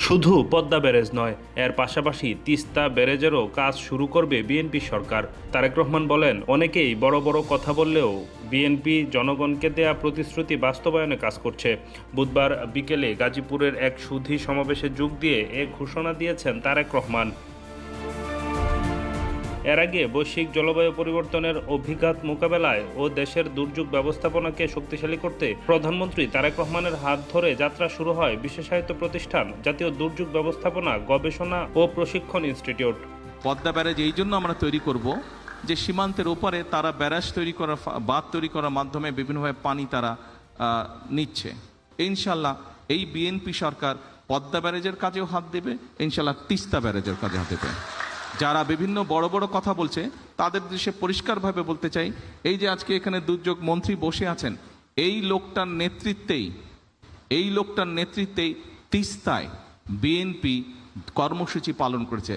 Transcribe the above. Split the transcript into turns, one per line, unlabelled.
শুধু পদ্মা ব্যারেজ নয়, এর পাশাপাশি তিস্তা ব্যারেজেরও কাজ শুরু করবে বিএনপি সরকার। তারেক রহমান বলেন, অনেকেই বড় বড় কথা বললেও বিএনপি জনগণকে দেয়া প্রতিশ্রুতি বাস্তবায়নে কাজ করছে। বুধবার বিকেলে গাজীপুরের এক সুধী সমাবেশে যোগ দিয়ে এ ঘোষণা দিয়েছেন তারেক রহমান। এর আগে বৈশ্বিক জলবায়ু পরিবর্তনের অভিঘাত মোকাবেলায় ও দেশের দুর্যোগ ব্যবস্থাপনাকে শক্তিশালী করতে প্রধানমন্ত্রী তারেক রহমানের হাত ধরে যাত্রা শুরু হয় বিশেষায়িত প্রতিষ্ঠান জাতীয় দুর্যোগ ব্যবস্থাপনা গবেষণা ও প্রশিক্ষণ ইনস্টিটিউট।
পদ্মা ব্যারেজ এই জন্য আমরা তৈরি করব যে সীমান্তের ওপারে তারা ব্যারাজ তৈরি করার, বাঁধ তৈরি করার মাধ্যমে বিভিন্নভাবে পানি তারা নিচ্ছে। ইনশাল্লাহ এই বিএনপি সরকার পদ্মা ব্যারেজের কাজেও হাত দেবে, ইনশাল্লাহ তিস্তা ব্যারেজের কাজে হাত দেবে। যারা বিভিন্ন বড় বড় কথা বলছে তাদের দেশে পরিষ্কারভাবে বলতে চাই, এই যে আজকে এখানে দুর্যোগ মন্ত্রী বসে আছেন, এই লোকটার নেতৃত্বেই তিস্তায় বিএনপি কর্মসূচি পালন করেছে।